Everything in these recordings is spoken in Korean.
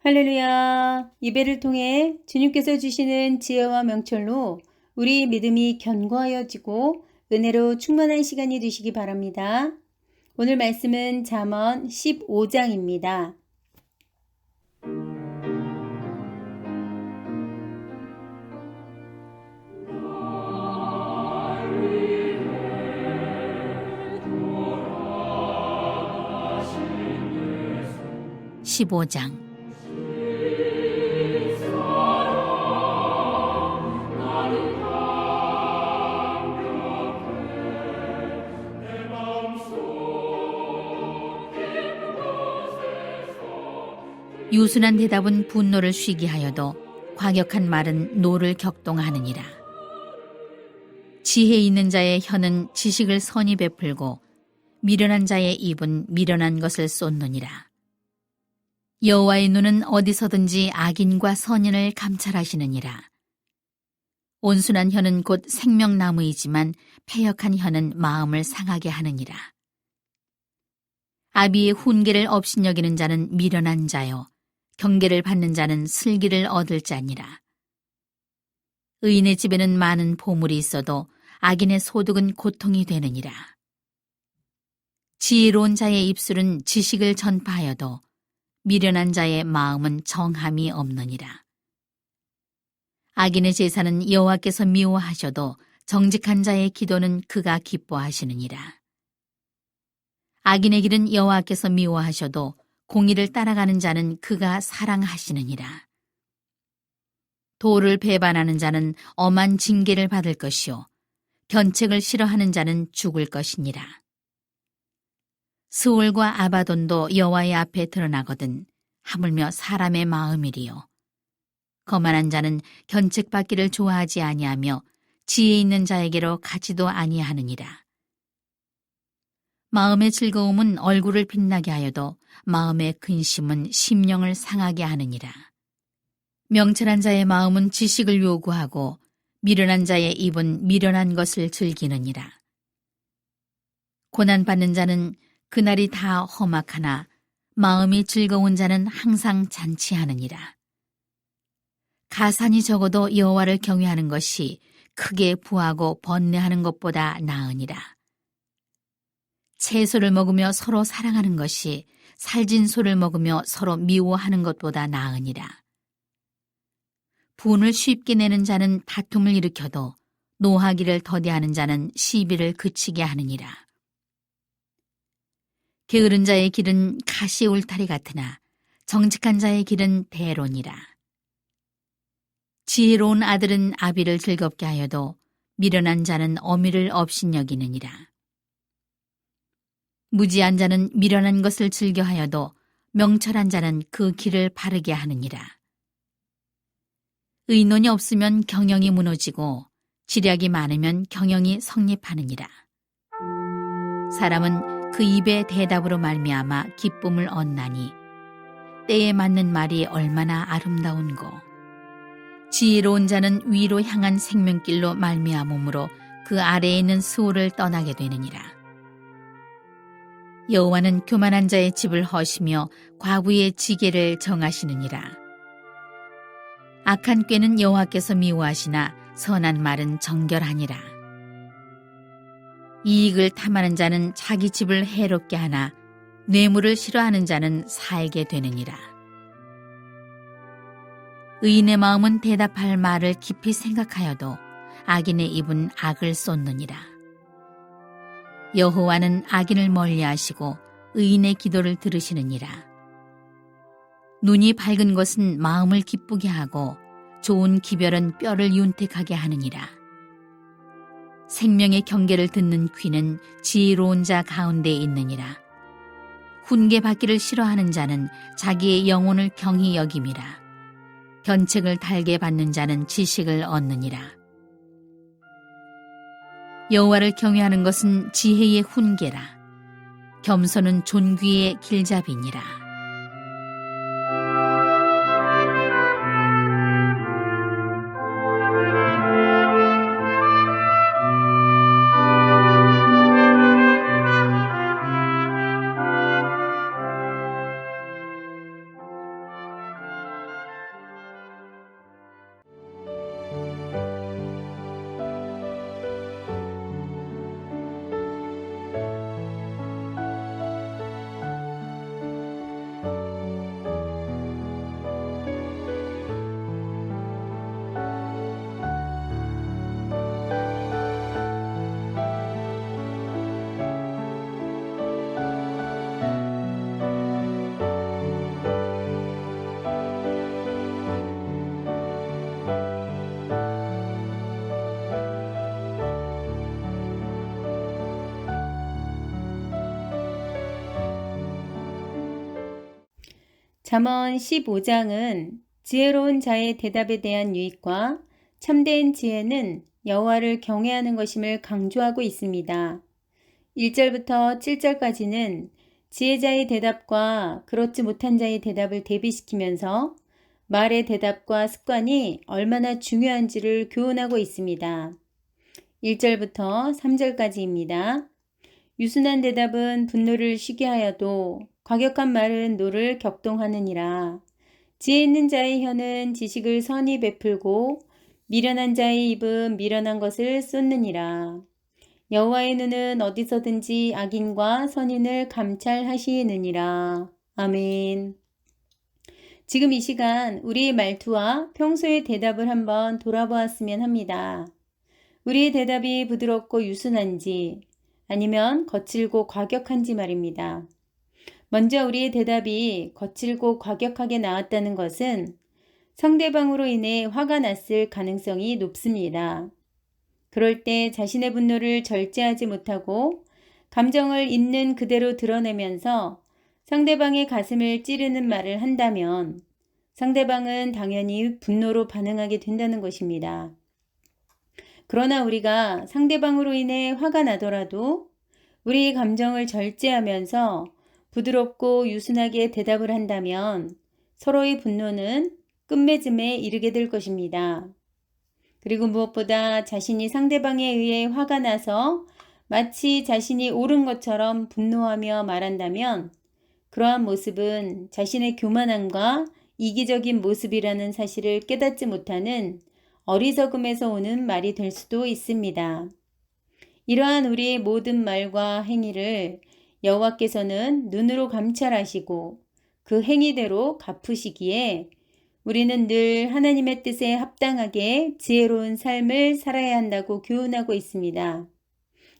할렐루야! 예배를 통해 주님께서 주시는 지혜와 명철로 우리 믿음이 견고하여지고 은혜로 충만한 시간이 되시기 바랍니다. 오늘 말씀은 잠언 15장입니다. (15장) 유순한 대답은 분노를 쉬게 하여도 과격한 말은 노를 격동하느니라. 지혜 있는 자의 혀는 지식을 선히 베풀고 미련한 자의 입은 미련한 것을 쏟느니라. 여호와의 눈은 어디서든지 악인과 선인을 감찰하시느니라. 온순한 혀는 곧 생명나무이지만 패역한 혀는 마음을 상하게 하느니라. 아비의 훈계를 업신여기는 자는 미련한 자요 경계를 받는 자는 슬기를 얻을 자니라. 의인의 집에는 많은 보물이 있어도 악인의 소득은 고통이 되느니라. 지혜로운 자의 입술은 지식을 전파하여도 미련한 자의 마음은 정함이 없느니라. 악인의 제사는 여호와께서 미워하셔도 정직한 자의 기도는 그가 기뻐하시느니라. 악인의 길은 여호와께서 미워하셔도 공의를 따라가는 자는 그가 사랑하시느니라. 도를 배반하는 자는 엄한 징계를 받을 것이요 견책을 싫어하는 자는 죽을 것이니라. 스올과 아바돈도 여호와의 앞에 드러나거든 하물며 사람의 마음이리요. 거만한 자는 견책받기를 좋아하지 아니하며 지혜 있는 자에게로 가지도 아니하느니라. 마음의 즐거움은 얼굴을 빛나게 하여도 마음의 근심은 심령을 상하게 하느니라. 명철한 자의 마음은 지식을 요구하고 미련한 자의 입은 미련한 것을 즐기느니라. 고난받는 자는 그날이 다 험악하나 마음이 즐거운 자는 항상 잔치하느니라. 가산이 적어도 여호와를 경외하는 것이 크게 부하고 번뇌하는 것보다 나으니라. 채소를 먹으며 서로 사랑하는 것이 살진 소를 먹으며 서로 미워하는 것보다 나으니라. 분을 쉽게 내는 자는 다툼을 일으켜도 노하기를 더디하는 자는 시비를 그치게 하느니라. 게으른 자의 길은 가시 울타리 같으나 정직한 자의 길은 대론이라. 지혜로운 아들은 아비를 즐겁게 하여도 미련한 자는 어미를 업신여기느니라. 무지한 자는 미련한 것을 즐겨하여도 명철한 자는 그 길을 바르게 하느니라. 의논이 없으면 경영이 무너지고 지략이 많으면 경영이 성립하느니라. 사람은 그 입의 대답으로 말미암아 기쁨을 얻나니 때에 맞는 말이 얼마나 아름다운고. 지혜로운 자는 위로 향한 생명길로 말미암음으로 그 아래에 있는 스올을 떠나게 되느니라. 여호와는 교만한 자의 집을 허시며 과부의 지계를 정하시느니라. 악한 꾀는 여호와께서 미워하시나 선한 말은 정결하니라. 이익을 탐하는 자는 자기 집을 해롭게 하나 뇌물을 싫어하는 자는 살게 되느니라. 의인의 마음은 대답할 말을 깊이 생각하여도 악인의 입은 악을 쏟느니라. 여호와는 악인을 멀리하시고 의인의 기도를 들으시느니라. 눈이 밝은 것은 마음을 기쁘게 하고 좋은 기별은 뼈를 윤택하게 하느니라. 생명의 경계를 듣는 귀는 지혜로운 자 가운데 있느니라. 훈계받기를 싫어하는 자는 자기의 영혼을 경히 여김이라. 견책을 달게 받는 자는 지식을 얻느니라. 여호와를 경외하는 것은 지혜의 훈계라. 겸손은 존귀의 길잡이니라. 잠언 15장은 지혜로운 자의 대답에 대한 유익과 참된 지혜는 여호와를 경외하는 것임을 강조하고 있습니다. 1절부터 7절까지는 지혜자의 대답과 그렇지 못한 자의 대답을 대비시키면서 말의 대답과 습관이 얼마나 중요한지를 교훈하고 있습니다. 1절부터 3절까지입니다. 유순한 대답은 분노를 쉬게 하여도 과격한 말은 노를 격동하느니라. 지혜 있는 자의 혀는 지식을 선히 베풀고 미련한 자의 입은 미련한 것을 쏟느니라. 여호와의 눈은 어디서든지 악인과 선인을 감찰하시느니라. 아멘. 지금 이 시간 우리의 말투와 평소의 대답을 한번 돌아보았으면 합니다. 우리의 대답이 부드럽고 유순한지 아니면 거칠고 과격한지 말입니다. 먼저 우리의 대답이 거칠고 과격하게 나왔다는 것은 상대방으로 인해 화가 났을 가능성이 높습니다. 그럴 때 자신의 분노를 절제하지 못하고 감정을 있는 그대로 드러내면서 상대방의 가슴을 찌르는 말을 한다면 상대방은 당연히 분노로 반응하게 된다는 것입니다. 그러나 우리가 상대방으로 인해 화가 나더라도 우리의 감정을 절제하면서 부드럽고 유순하게 대답을 한다면 서로의 분노는 끝맺음에 이르게 될 것입니다. 그리고 무엇보다 자신이 상대방에 의해 화가 나서 마치 자신이 옳은 것처럼 분노하며 말한다면 그러한 모습은 자신의 교만함과 이기적인 모습이라는 사실을 깨닫지 못하는 어리석음에서 오는 말이 될 수도 있습니다. 이러한 우리의 모든 말과 행위를 여호와께서는 눈으로 감찰하시고 그 행위대로 갚으시기에 우리는 늘 하나님의 뜻에 합당하게 지혜로운 삶을 살아야 한다고 교훈하고 있습니다.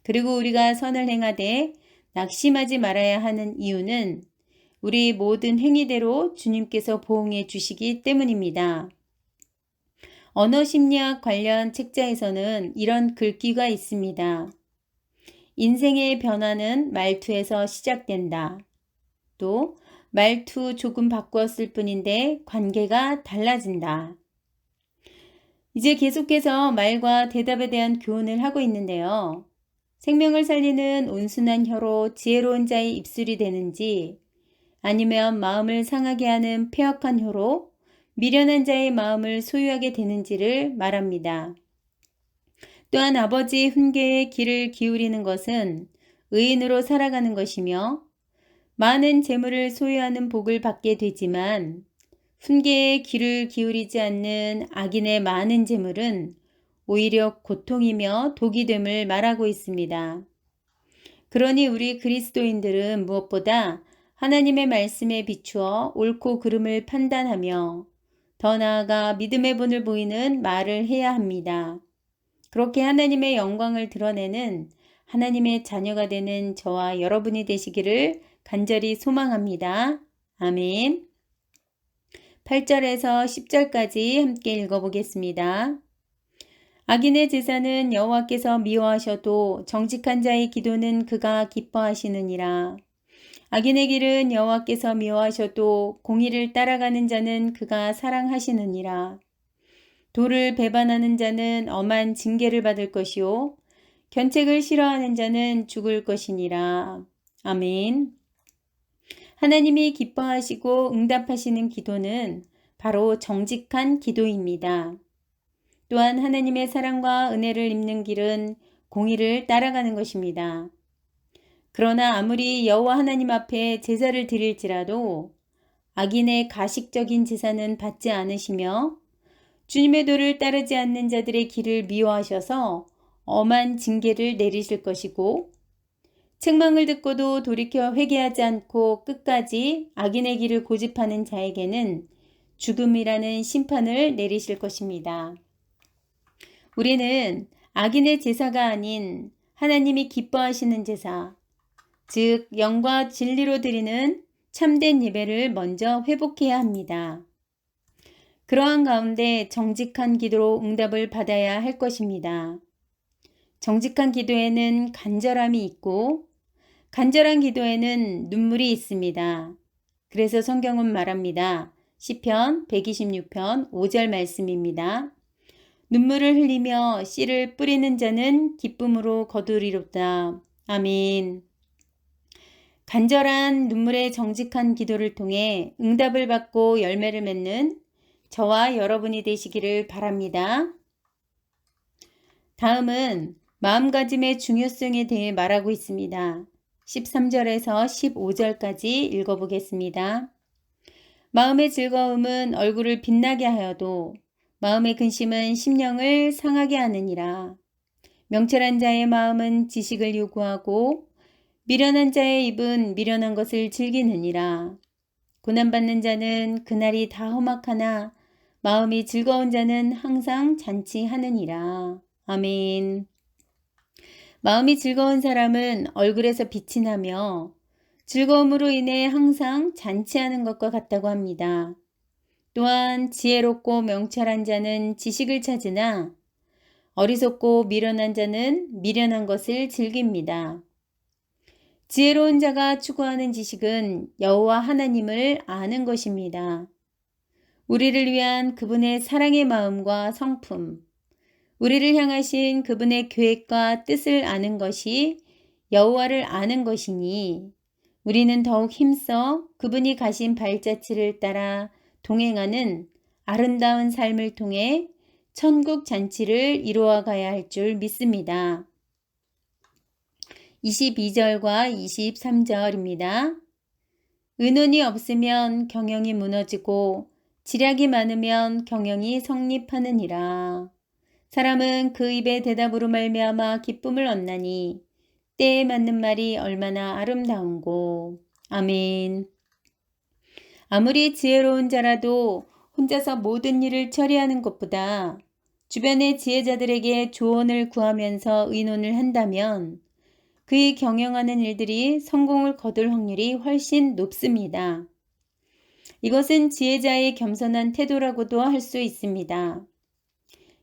그리고 우리가 선을 행하되 낙심하지 말아야 하는 이유는 우리 모든 행위대로 주님께서 보응해 주시기 때문입니다. 언어심리학 관련 책자에서는 이런 글귀가 있습니다. 인생의 변화는 말투에서 시작된다. 또 말투 조금 바꾸었을 뿐인데 관계가 달라진다. 이제 계속해서 말과 대답에 대한 교훈을 하고 있는데요. 생명을 살리는 온순한 혀로 지혜로운 자의 입술이 되는지 아니면 마음을 상하게 하는 패역한 혀로 미련한 자의 마음을 소유하게 되는지를 말합니다. 또한 아버지의 훈계에 귀를 기울이는 것은 의인으로 살아가는 것이며 많은 재물을 소유하는 복을 받게 되지만 훈계에 귀를 기울이지 않는 악인의 많은 재물은 오히려 고통이며 독이 됨을 말하고 있습니다. 그러니 우리 그리스도인들은 무엇보다 하나님의 말씀에 비추어 옳고 그름을 판단하며 더 나아가 믿음의 본을 보이는 말을 해야 합니다. 그렇게 하나님의 영광을 드러내는 하나님의 자녀가 되는 저와 여러분이 되시기를 간절히 소망합니다. 아멘. 8절에서 10절까지 함께 읽어보겠습니다. 악인의 제사는 여호와께서 미워하셔도 정직한 자의 기도는 그가 기뻐하시느니라. 악인의 길은 여호와께서 미워하셔도 공의를 따라가는 자는 그가 사랑하시느니라. 도를 배반하는 자는 엄한 징계를 받을 것이요 견책을 싫어하는 자는 죽을 것이니라. 아멘. 하나님이 기뻐하시고 응답하시는 기도는 바로 정직한 기도입니다. 또한 하나님의 사랑과 은혜를 입는 길은 공의를 따라가는 것입니다. 그러나 아무리 여호와 하나님 앞에 제사를 드릴지라도 악인의 가식적인 제사는 받지 않으시며 주님의 도를 따르지 않는 자들의 길을 미워하셔서 엄한 징계를 내리실 것이고 책망을 듣고도 돌이켜 회개하지 않고 끝까지 악인의 길을 고집하는 자에게는 죽음이라는 심판을 내리실 것입니다. 우리는 악인의 제사가 아닌 하나님이 기뻐하시는 제사, 즉 영과 진리로 드리는 참된 예배를 먼저 회복해야 합니다. 그러한 가운데 정직한 기도로 응답을 받아야 할 것입니다. 정직한 기도에는 간절함이 있고 간절한 기도에는 눈물이 있습니다. 그래서 성경은 말합니다. 시편 126편 5절 말씀입니다. 눈물을 흘리며 씨를 뿌리는 자는 기쁨으로 거두리로다. 아멘. 간절한 눈물의 정직한 기도를 통해 응답을 받고 열매를 맺는 저와 여러분이 되시기를 바랍니다. 다음은 마음가짐의 중요성에 대해 말하고 있습니다. 13절에서 15절까지 읽어보겠습니다. 마음의 즐거움은 얼굴을 빛나게 하여도 마음의 근심은 심령을 상하게 하느니라. 명철한 자의 마음은 지식을 요구하고 미련한 자의 입은 미련한 것을 즐기느니라. 고난받는 자는 그날이 다 험악하나 마음이 즐거운 자는 항상 잔치하느니라. 아멘. 마음이 즐거운 사람은 얼굴에서 빛이 나며 즐거움으로 인해 항상 잔치하는 것과 같다고 합니다. 또한 지혜롭고 명철한 자는 지식을 찾으나 어리석고 미련한 자는 미련한 것을 즐깁니다. 지혜로운 자가 추구하는 지식은 여호와 하나님을 아는 것입니다. 우리를 위한 그분의 사랑의 마음과 성품, 우리를 향하신 그분의 계획과 뜻을 아는 것이 여호와를 아는 것이니 우리는 더욱 힘써 그분이 가신 발자취를 따라 동행하는 아름다운 삶을 통해 천국 잔치를 이루어 가야 할 줄 믿습니다. 22절과 23절입니다. 의논이 없으면 경영이 무너지고 지략이 많으면 경영이 성립하느니라. 사람은 그 입의 대답으로 말미암아 기쁨을 얻나니 때에 맞는 말이 얼마나 아름다운고. 아멘. 아무리 지혜로운 자라도 혼자서 모든 일을 처리하는 것보다 주변의 지혜자들에게 조언을 구하면서 의논을 한다면 그의 경영하는 일들이 성공을 거둘 확률이 훨씬 높습니다. 이것은 지혜자의 겸손한 태도라고도 할 수 있습니다.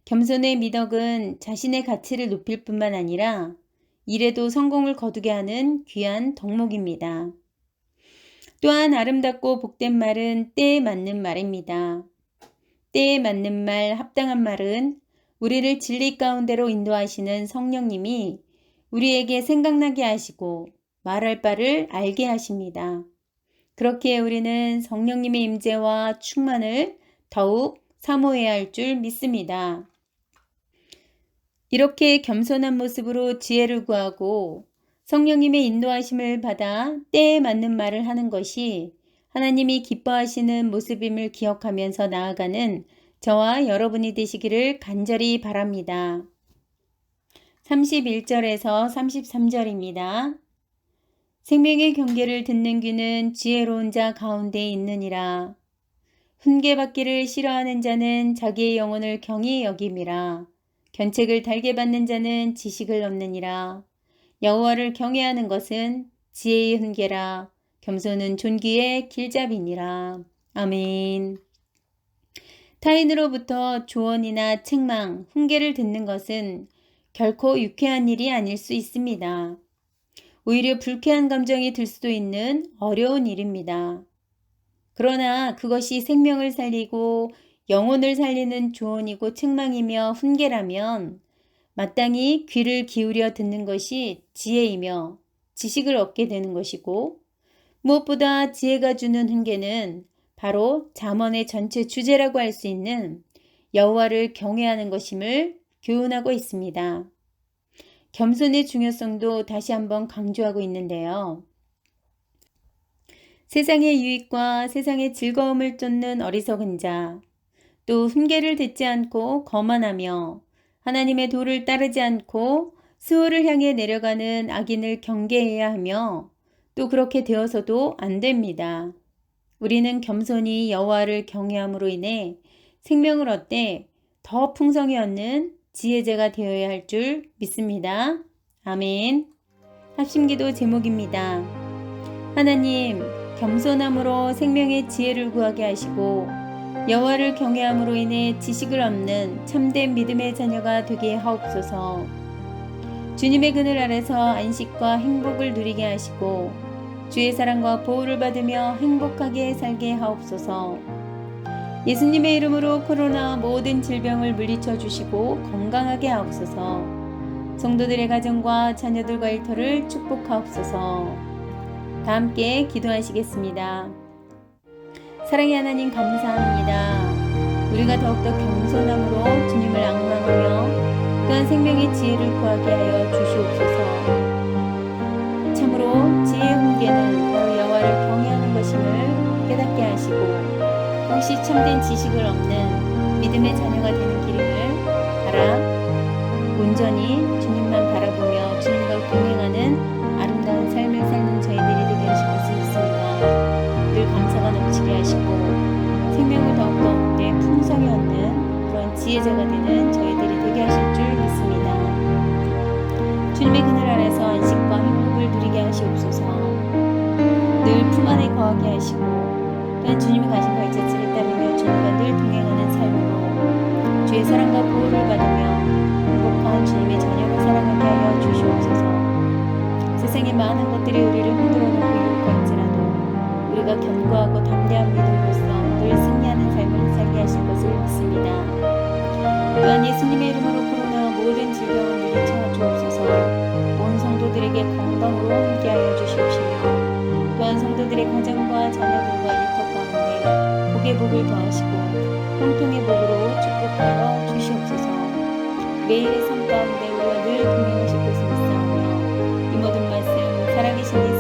겸손의 미덕은 자신의 가치를 높일 뿐만 아니라 일에도 성공을 거두게 하는 귀한 덕목입니다. 또한 아름답고 복된 말은 때에 맞는 말입니다. 때에 맞는 말, 합당한 말은 우리를 진리 가운데로 인도하시는 성령님이 우리에게 생각나게 하시고 말할 바를 알게 하십니다. 그렇게 우리는 성령님의 임재와 충만을 더욱 사모해야 할 줄 믿습니다. 이렇게 겸손한 모습으로 지혜를 구하고 성령님의 인도하심을 받아 때에 맞는 말을 하는 것이 하나님이 기뻐하시는 모습임을 기억하면서 나아가는 저와 여러분이 되시기를 간절히 바랍니다. 31절에서 33절입니다. 생명의 경계를 듣는 귀는 지혜로운 자 가운데 있느니라. 훈계받기를 싫어하는 자는 자기의 영혼을 경히 여김이라. 견책을 달게 받는 자는 지식을 얻느니라. 여호와를 경외하는 것은 지혜의 훈계라. 겸손은 존귀의 길잡이니라. 아멘. 타인으로부터 조언이나 책망, 훈계를 듣는 것은 결코 유쾌한 일이 아닐 수 있습니다. 오히려 불쾌한 감정이 들 수도 있는 어려운 일입니다. 그러나 그것이 생명을 살리고 영혼을 살리는 조언이고 책망이며 훈계라면 마땅히 귀를 기울여 듣는 것이 지혜이며 지식을 얻게 되는 것이고 무엇보다 지혜가 주는 훈계는 바로 잠언의 전체 주제라고 할 수 있는 여호와를 경외하는 것임을 교훈하고 있습니다. 겸손의 중요성도 다시 한번 강조하고 있는데요. 세상의 유익과 세상의 즐거움을 쫓는 어리석은 자, 또 훈계를 듣지 않고 거만하며 하나님의 도를 따르지 않고 수호를 향해 내려가는 악인을 경계해야 하며 또 그렇게 되어서도 안 됩니다. 우리는 겸손히 여호와를 경외함으로 인해 생명을 얻되 더 풍성히 얻는 지혜자가 되어야 할 줄 믿습니다. 아멘. 합심기도 제목입니다. 하나님, 겸손함으로 생명의 지혜를 구하게 하시고 여호와를 경외함으로 인해 지식을 얻는 참된 믿음의 자녀가 되게 하옵소서. 주님의 그늘 아래서 안식과 행복을 누리게 하시고 주의 사랑과 보호를 받으며 행복하게 살게 하옵소서. 예수님의 이름으로 코로나 모든 질병을 물리쳐 주시고 건강하게 하옵소서. 성도들의 가정과 자녀들과 일터를 축복하옵소서. 다 함께 기도하시겠습니다. 사랑의 하나님 감사합니다. 우리가 더욱더 겸손함으로 주님을 앙망하며 또한 생명의 지혜를 구하게 하여 주시옵소서. 참으로 지혜의 훈계는 바로 여호와를 경외하는 것임을 깨닫게 하시고 혹시 참된 지식을 얻는 믿음의 자녀가 되는 기름을 알아 온전히 주님만 바라보며 주님과 동행하는 아름다운 삶을 사는 저희들이 되게 하실 것을 믿습니다. 늘 감사가 넘치게 하시고 생명을 더욱더 내 풍성히 얻는 그런 지혜자가 되는 저희들이 되게 하실 줄 믿습니다. 주님의 그늘 아래서 안식과 행복을 누리게 하시옵소서. 늘 품 안에 거하게 하시고 또한 주님이 가신 발자취를 따르며 주님과 늘 동행하는 삶으로 주의 사랑과 보호를 받으며 행복한 주님의 자녀로 살아가게 하여 주시옵소서. 세상의 많은 것들이 우리를 흔들어 놓고 유혹할지라도 우리가 견고하고 담대한 믿음으로써 늘 승리하는 삶을 살게 하실 것을 믿습니다. 또한 예수님의 이름으로 코로나 모든 질병을 물리쳐 주옵소서. 온 성도들에게 건강으로 함께하여 주시옵시며 또한 성도들의 가정과 자녀들과 일터 가운데 복의 복을 더하시고 형통의 복으로 축복하여 주시옵소서. 매일의 삶 가운데 우리와 늘 동행하실 것을 믿사오며 이 모든 말씀 살아계신 예수